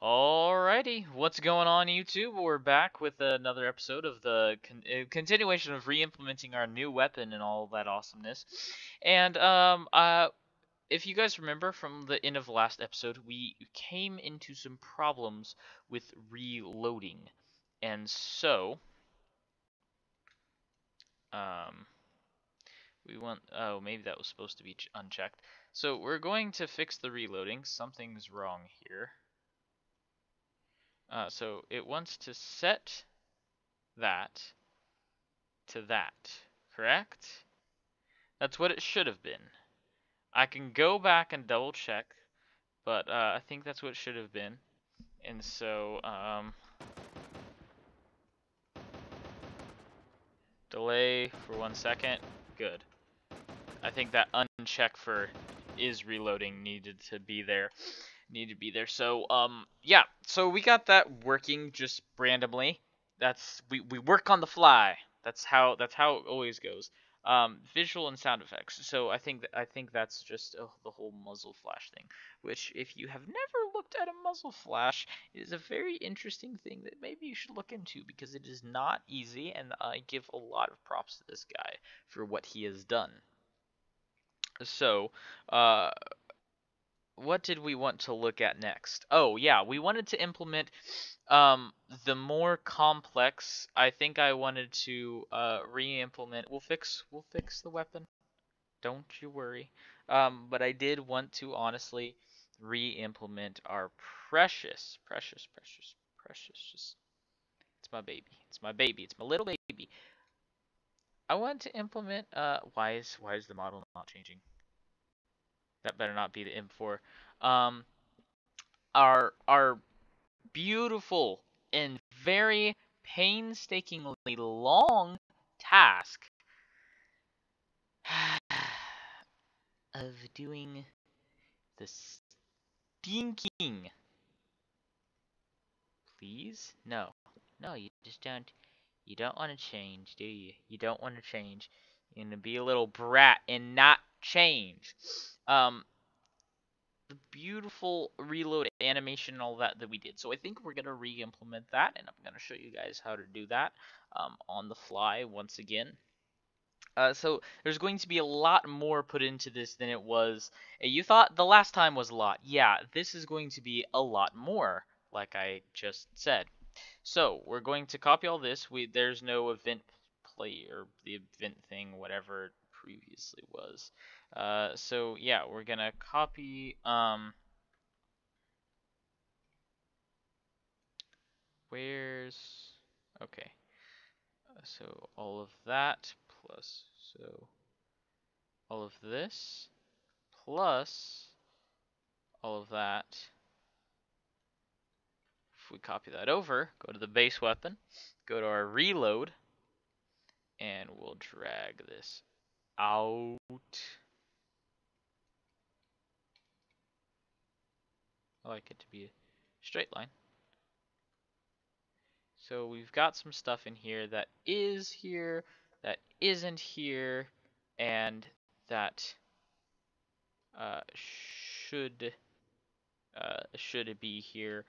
Alrighty, what's going on YouTube? We're back with another episode of the continuation of re-implementing our new weapon and all that awesomeness. And if you guys remember from the end of the last episode, we came into some problems with reloading. And so, um, oh, maybe that was supposed to be unchecked. So we're going to fix the reloading. Something's wrong here. So it wants to set that to that, correct? That's what it should have been. I can go back and double check, but I think that's what it should have been. And so, delay for 1 second. Good. I think that uncheck for is reloading needed to be there. So, yeah. So we got that working just randomly. We work on the fly. That's how it always goes. Visual and sound effects. So I think that's just the whole muzzle flash thing. Which, if you have never looked at a muzzle flash, is a very interesting thing that maybe you should look into because it is not easy, and I give a lot of props to this guy for what he has done. So, what did we want to look at next? Oh yeah, we wanted to implement the more complex. I think I wanted to re-implement. We'll fix the weapon. Don't you worry. But I did want to honestly re-implement our precious. It's my baby. It's my baby. It's my little baby. I want to implement. Why is the model not changing? That better not be the M4. Um, our beautiful and very painstakingly long task of doing the stinking. Please? No. No, you just don't. You don't want to change, do you? You don't want to change. You're gonna be a little brat and not change. The beautiful reload animation and all that we did. So I think we're gonna re-implement that, and I'm gonna show you guys how to do that on the fly once again. So there's going to be a lot more put into this than it was. You thought the last time was a lot. Yeah, this is going to be a lot more, like I just said. So we're going to copy all this. There's no event play or the event thing, whatever it previously was. So yeah, we're gonna copy. Where's okay? So all of that plus all of this plus all of that. If we copy that over, go to the base weapon, go to our reload, and we'll drag this out. I like it to be a straight line. So we've got some stuff in here that is here, that isn't here, and that should be here.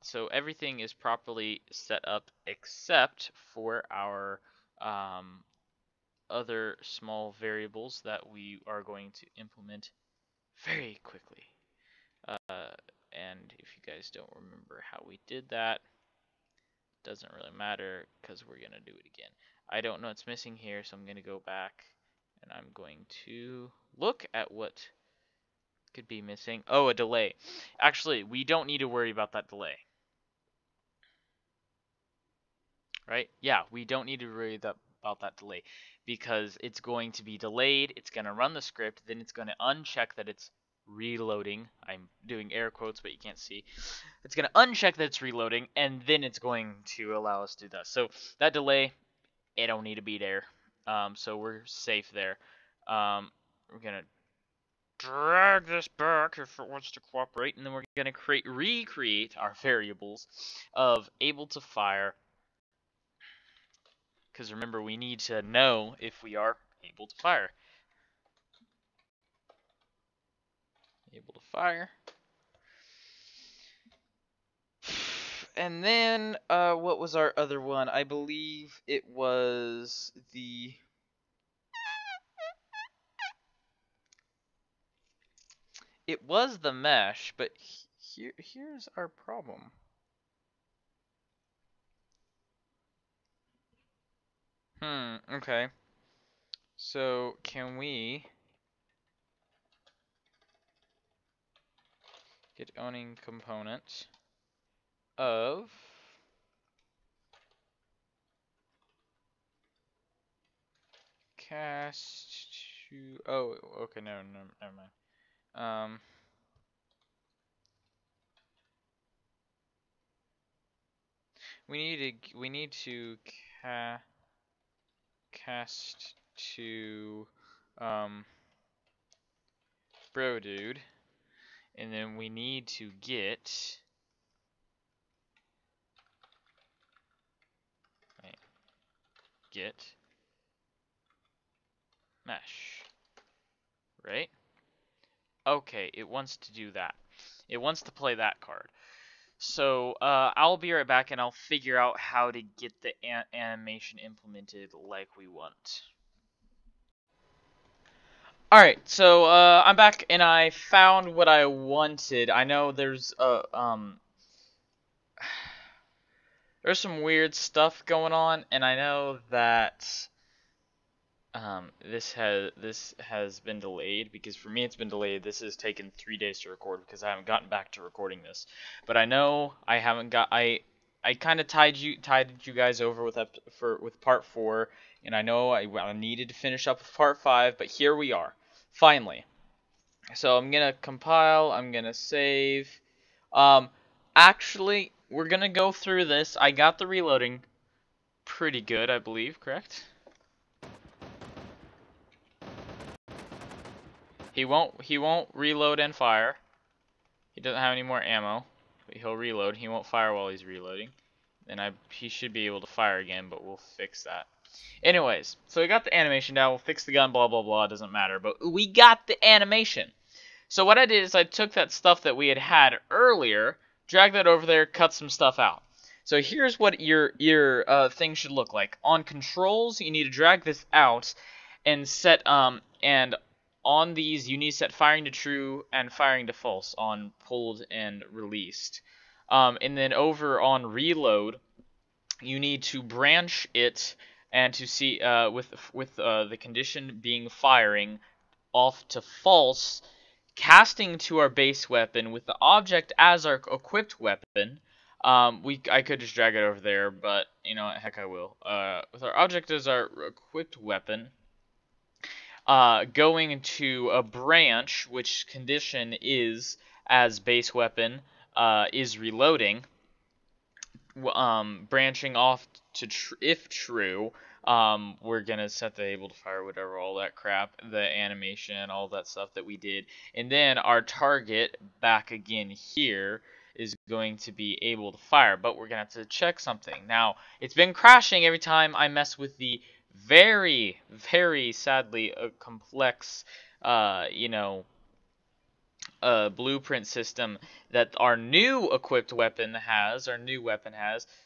So everything is properly set up except for our other small variables that we are going to implement very quickly. And if you guys don't remember how we did that, doesn't really matter because we're going to do it again. I don't know what's missing here, so I'm going to go back and I'm going to look at what could be missing. Oh, a delay. Actually, we don't need to worry about that delay. Right? Yeah, we don't need to worry about that delay because it's going to be delayed. It's going to run the script, then it's going to uncheck that it's reloading. I'm doing air quotes, but you can't see. It's going to uncheck that it's reloading, and then it's going to allow us to do that. So that delay, it don't need to be there. So we're safe there. We're going to drag this back if it wants to cooperate, and then we're going to recreate our variables of able to fire. Because remember, we need to know if we are able to fire. Able to fire. And then, what was our other one? I believe it was the... It was the mesh, but here's our problem. Okay. So, can we get owning component of cast to... Oh, okay, no, never mind. We need to cast to bro dude, and then we need to get mesh, right? Okay, it wants to do that. It wants to play that card. So I'll be right back, and I'll figure out how to get the animation implemented like we want. Alright, so I'm back, and I found what I wanted. I know there's there's some weird stuff going on, and I know that this has been delayed, because for me it's been delayed. This has taken 3 days to record because I haven't gotten back to recording this. But I know I haven't got I kind of tied you guys over with part 4, and I know I needed to finish up with part 5, but here we are finally. So I'm gonna compile. I'm gonna save. Actually, we're gonna go through this. I got the reloading pretty good, I believe. Correct? He won't reload and fire. He doesn't have any more ammo, but he'll reload. He won't fire while he's reloading. And he should be able to fire again, but we'll fix that. Anyways, so we got the animation down. We'll fix the gun, blah blah blah. It doesn't matter, but we got the animation. So what I did is I took that stuff that we had earlier, dragged that over there, cut some stuff out. So here's what your thing should look like. On controls, you need to drag this out and set and on these, you need to set firing to true and firing to false on pulled and released. And then over on reload, you need to branch it and to see with the condition being firing off to false, casting to our base weapon with the object as our equipped weapon. I could just drag it over there, but you know, heck, I will. With our object as our equipped weapon. Going to a branch, which condition is as base weapon, is reloading. Branching off to if true, we're gonna set the able to fire, whatever, all that crap, the animation, all that stuff that we did, and then our target back again here is going to be able to fire, but we're gonna have to check something. Now, it's been crashing every time I mess with the very, very sadly complex, blueprint system that our new equipped weapon has,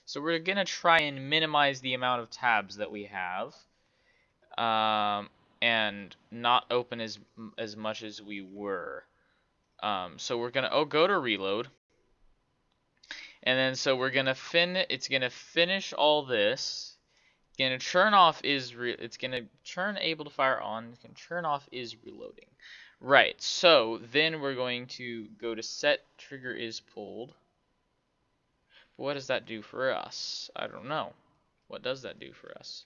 So we're gonna try and minimize the amount of tabs that we have, and not open as much as we were. So we're gonna go to reload. And then so we're gonna it's gonna finish all this. Gonna turn off it's gonna turn able to fire on. It's gonna turn off is reloading. Right. So then we're going to go to set trigger is pulled. What does that do for us? I don't know. What does that do for us?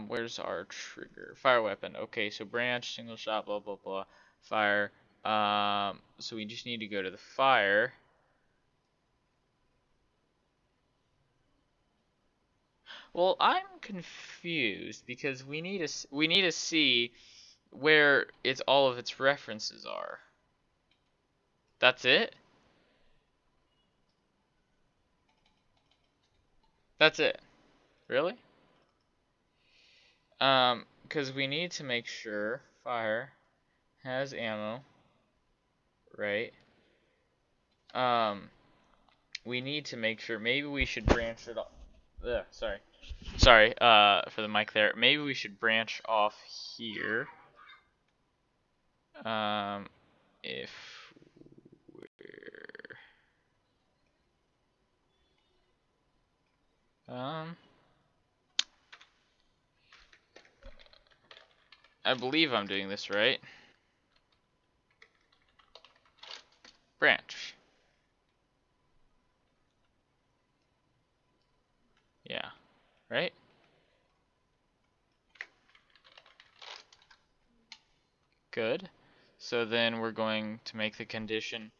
Where's our trigger? Fire weapon. Okay, so branch, single shot, blah blah blah. Fire. So we just need to go to the fire. Well, I'm confused because we need to see where all of its references are. That's it? That's it. Really? Because we need to make sure fire has ammo, right? we need to make sure. Maybe we should branch it off. Sorry. For the mic there. Maybe we should branch off here. If we're I believe I'm doing this right. Branch. Yeah. Right? Good. So then we're going to make the condition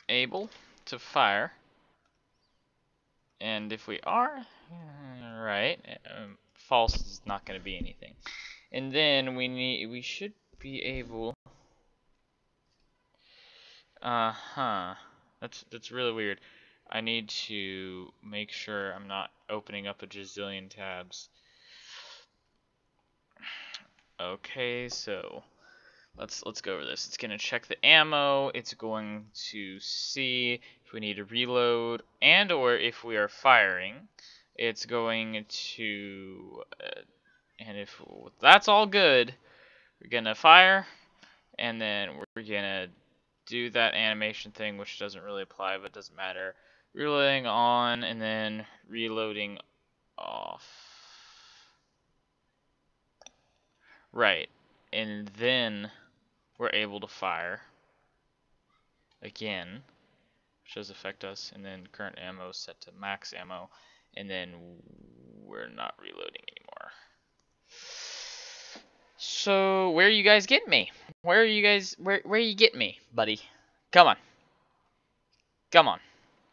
able to fire. And if we are, right, false is not going to be anything. And then we should be able, that's really weird. I need to make sure I'm not opening up a gazillion tabs. Okay, so let's go over this. It's going to check the ammo. It's going to see if we need to reload and or if we are firing. It's going to and if that's all good, we're going to fire and then we're going to do that animation thing, which doesn't really apply, but doesn't matter. Reloading on and then reloading off. Right. And then we're able to fire again, which does affect us, and then current ammo is set to max ammo, and then we're not reloading anymore. So where are you guys getting me? Where are you guys? Where you getting me, buddy? Come on. Come on.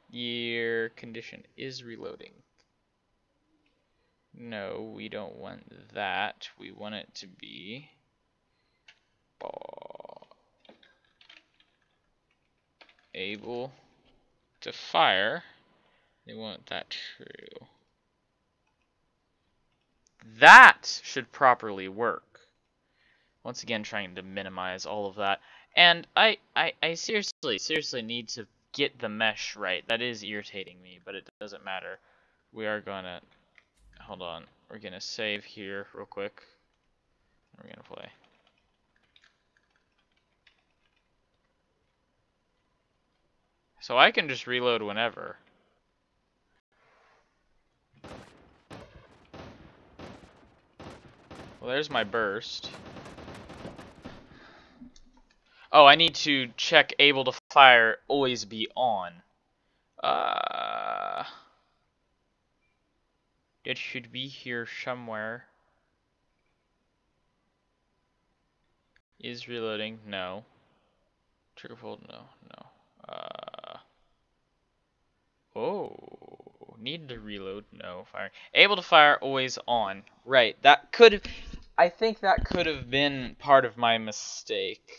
Your condition is reloading. No, we don't want that. We want it to be able to fire. They want that true. That should properly work. Once again, trying to minimize all of that. And I seriously need to get the mesh right. That is irritating me, but it doesn't matter. We are gonna, hold on, we're gonna save here real quick. We're gonna play. So I can just reload whenever. Well, there's my burst. Oh, I need to check able to fire always be on. It should be here somewhere. Is reloading? No. Trigger pulled? No. Oh, need to reload? No. Firing. Able to fire always on. Right. That could have. I think that could have been part of my mistake.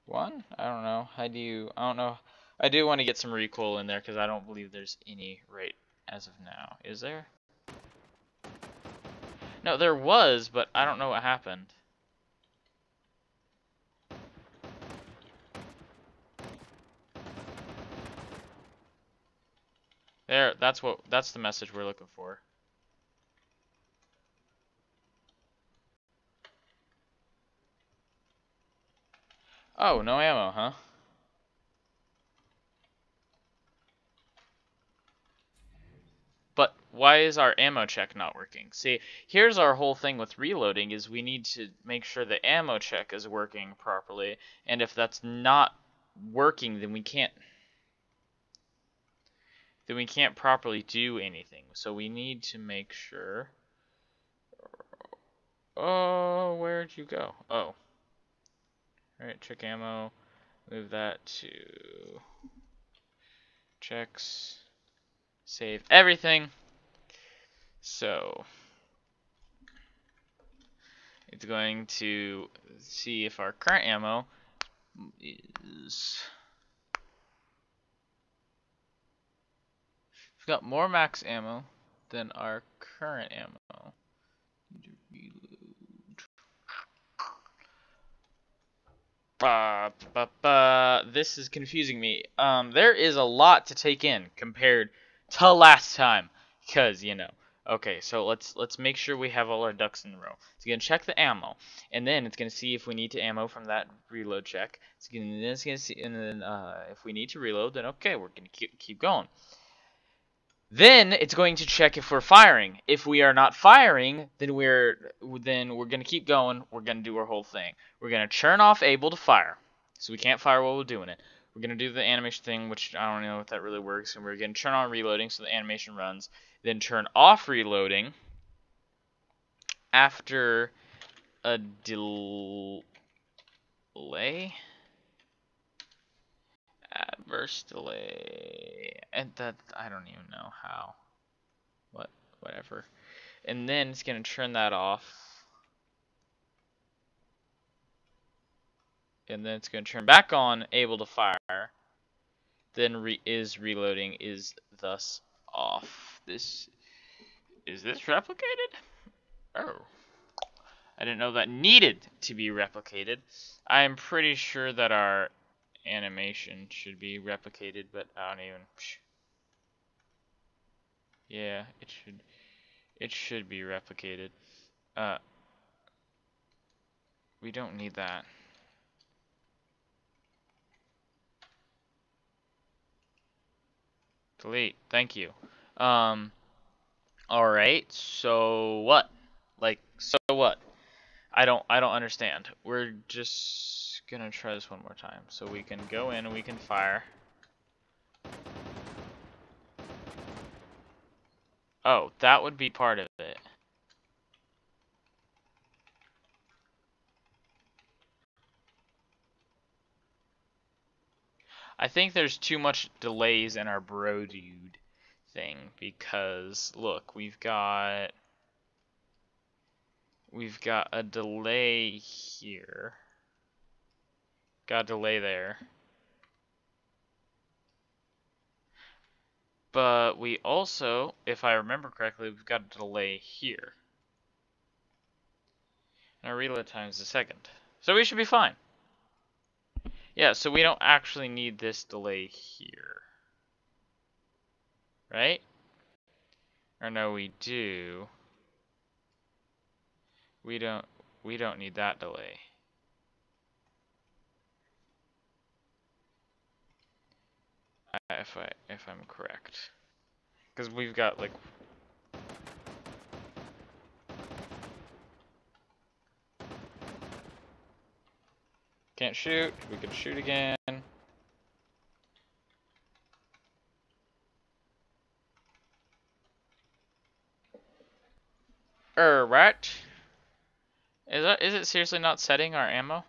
One? I don't know. I don't know. I do want to get some recoil in there because I don't believe there's any right as of now. Is there? No, there was, but I don't know what happened. There, that's the message we're looking for. Oh, no ammo, huh? But why is our ammo check not working? See, here's our whole thing with reloading is we need to make sure the ammo check is working properly, and if that's not working, then we can't properly do anything. So we need to make sure. Oh, where'd you go? Oh. Alright, check ammo. Move that to checks. Save everything. So it's going to see if our current ammo is. We've got more max ammo than our current ammo. Reload. This is confusing me. There is a lot to take in compared to last time, because Okay, so let's make sure we have all our ducks in a row. It's gonna check the ammo, and then it's gonna see if we need to ammo from that reload check. It's gonna see, and then if we need to reload, then okay, we're gonna keep going. Then it's going to check if we're firing. If we are not firing, then we're gonna keep going. We're gonna do our whole thing. We're gonna turn off able to fire, so we can't fire while we're doing it. We're gonna do the animation thing, which I don't know if that really works, and we're gonna turn on reloading so the animation runs. Then turn off reloading after a delay. Adverse delay, and that I don't even know how. Whatever. And then it's gonna turn that off, and then it's gonna turn back on, able to fire. Then reloading is thus off. Is this replicated? Oh, I didn't know that needed to be replicated. I am pretty sure that our animation should be replicated, but I don't even. Yeah, it should be replicated. We don't need that. Delete. Thank you. Alright, so what? So what? I don't understand. We're just gonna try this one more time. So we can go in and we can fire. Oh, that would be part of it. I think there's too much delays in our bro dude thing, because look, we've got a delay here. Got a delay there. But we also, if I remember correctly, we've got a delay here. And our reload time is a second. So we should be fine. Yeah, so we don't actually need this delay here. Right? Or no, we do. We don't need that delay. If I'm correct. Because we've got like can't shoot, we can shoot again. Right? Is it seriously not setting our ammo?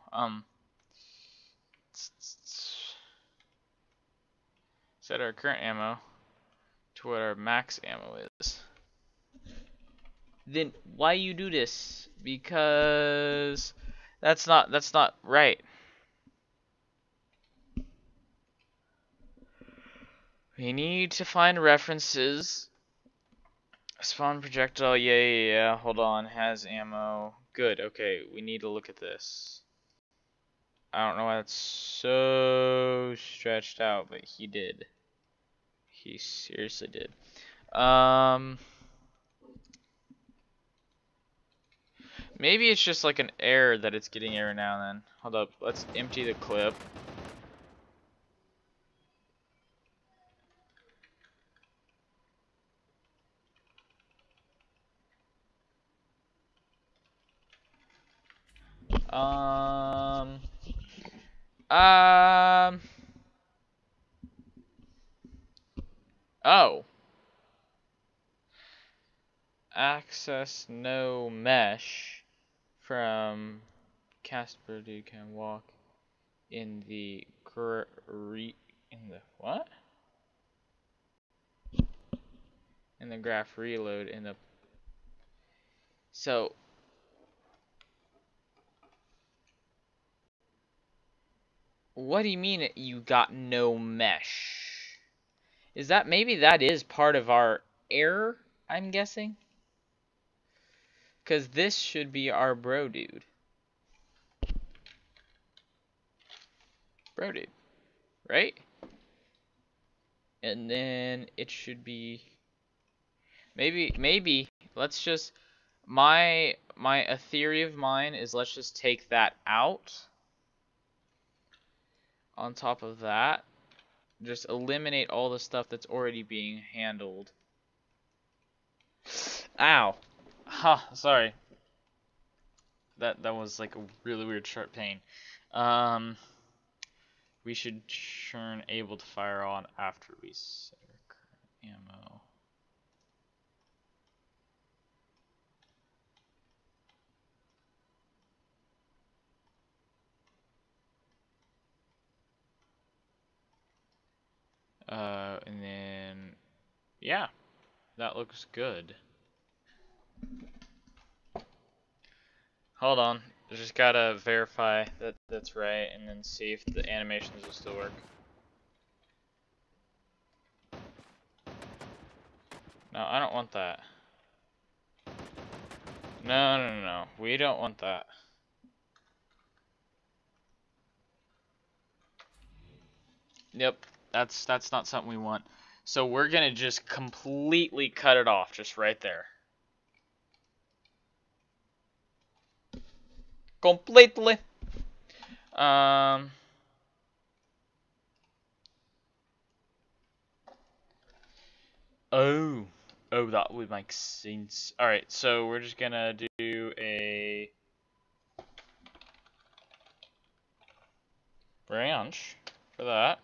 Set our current ammo to what our max ammo is. Then why you do this? Because that's not right. We need to find references. Spawn projectile, yeah. Hold on, has ammo. Good, okay, we need to look at this. I don't know why that's so stretched out, but he did. He seriously did. Maybe it's just like an error that it's getting every now and then. Hold up, let's empty the clip. Oh. Access no mesh from Casper dude can walk in the what? In the graph reload in the so what do you mean you got no mesh? Is that maybe that is part of our error, I'm guessing? Cause this should be our bro dude. Bro, dude. Right? And then it should be... Maybe, let's just... A theory of mine is let's just take that out. On top of that, just eliminate all the stuff that's already being handled. Ow. Huh, sorry. That was like a really weird sharp pain. We should turn able to fire on after we set our current ammo. And then, yeah, that looks good. Hold on, I just gotta verify that that's right, and then see if the animations will still work. No, I don't want that. No, we don't want that. Yep, that's not something we want. So we're gonna just completely cut it off, just right there. Completely. Oh, that would make sense. All right, so we're just gonna do a branch for that.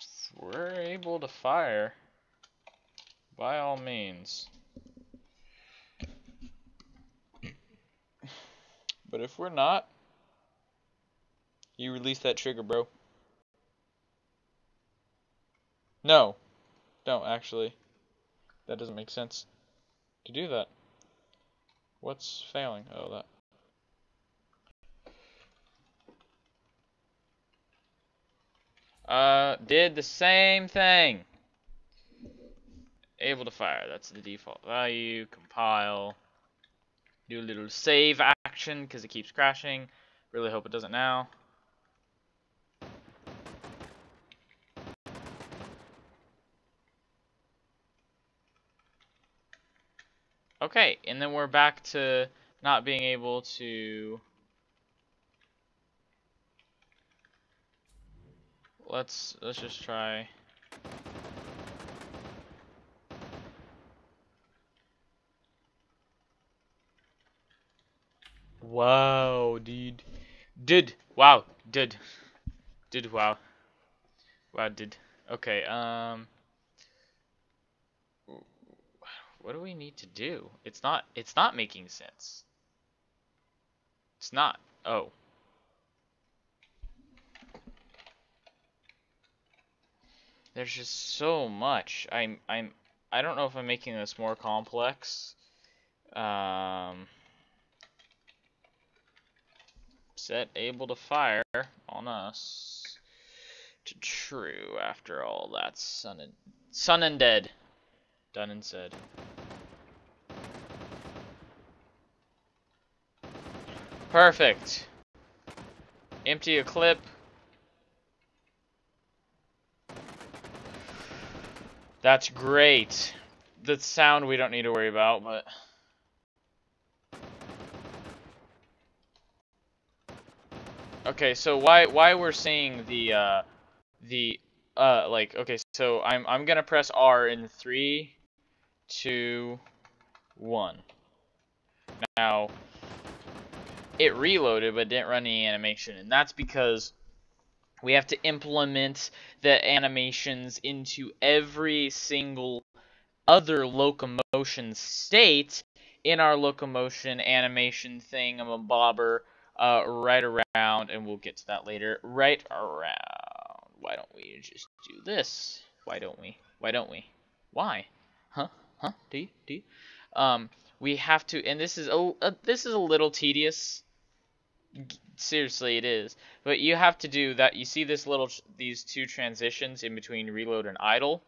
If we're able to fire, by all means. But if we're not, you release that trigger, bro. No, don't actually. That doesn't make sense to do that. What's failing? Oh, that. Did the same thing. Able to fire, that's the default value. Compile. Do a little save action because it keeps crashing. Really hope it doesn't now. Okay, and then we're back to not being able to... Let's just try... Wow, dude. Wow. Wow. Wow, did. Okay, what do we need to do? It's not making sense. It's not. Oh. There's just so much. I don't know if I'm making this more complex. Set able to fire on us to true after all that's sun and dead. Done and said. Perfect. Empty a clip. That's great. The sound we don't need to worry about, but... Okay, so why we're seeing the like, okay, so I'm gonna press R in 3, 2, 1. Now, it reloaded but didn't run any animation, and that's because we have to implement the animations into every single other locomotion state in our locomotion animation thingamabobber right around, and we'll get to that later, right around. Why don't we just do this? Why don't we? Why? Huh? Do you? We have to, and this is a little tedious. Seriously, it is. But you have to do that. You see these two transitions in between reload and idle.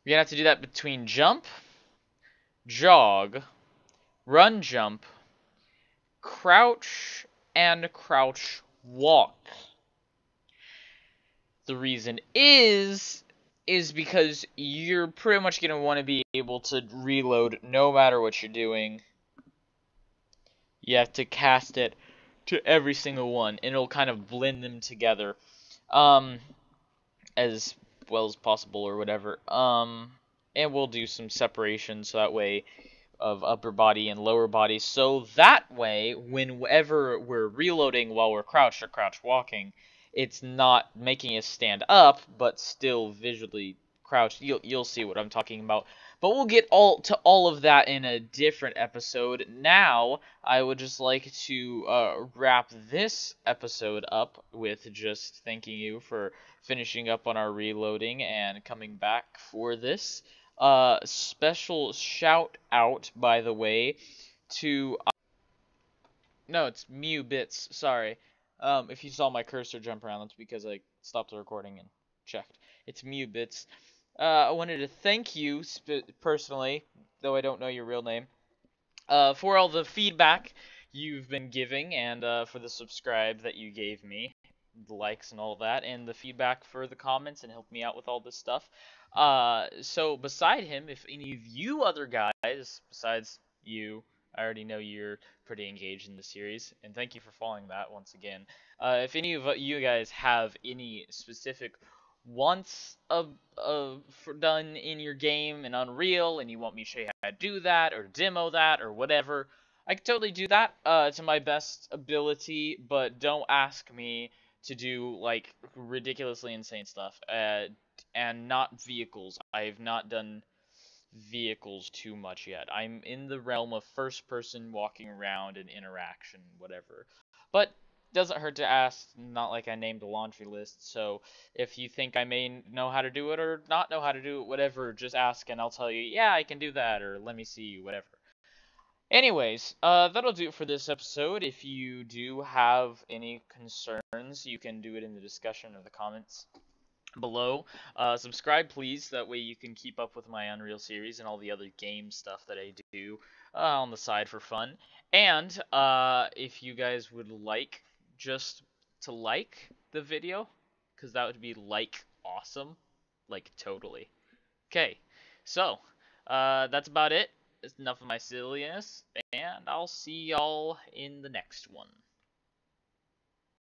You're gonna have to do that between jump, jog, run, jump, crouch, and crouch walk. The reason is because you're pretty much going to want to be able to reload no matter what you're doing. You have to cast it to every single one, and it'll kind of blend them together as well as possible or whatever. And we'll do some separation so that way of upper body and lower body, so that way, whenever we're reloading while we're crouched or crouch walking, it's not making us stand up, but still visually crouched. You'll see what I'm talking about. But we'll get all of that in a different episode. Now, I would just like to wrap this episode up with just thanking you for finishing up on our reloading and coming back for this. Special shout out, by the way, to no, it's Mew Bits. Sorry. If you saw my cursor jump around, that's because I stopped the recording and checked. It's Mew Bits. I wanted to thank you personally, though I don't know your real name, for all the feedback you've been giving and for the subscribe that you gave me, the likes and all that, and the feedback for the comments and helped me out with all this stuff. So beside him, if any of you other guys, besides you, I already know you're pretty engaged in the series, and thank you for following that once again. If any of you guys have any specific wants done in your game in Unreal, and you want me to show you how to do that, or demo that, or whatever, I can totally do that to my best ability, but don't ask me to do, like, ridiculously insane stuff. And not vehicles. I have not done vehicles too much yet. I'm in the realm of first person walking around and interaction, whatever. But doesn't hurt to ask, not like I named a laundry list, so if you think I may know how to do it or not know how to do it, whatever, just ask and I'll tell you, yeah, I can do that, or let me see you, whatever. Anyways, that'll do it for this episode. If you do have any concerns, you can do it in the discussion or the comments below. Subscribe, please. That way you can keep up with my Unreal series and all the other game stuff that I do on the side for fun. And if you guys would like just to like the video, because that would be like awesome, like totally. Okay, so that's about it. It's enough of my silliness, and I'll see y'all in the next one.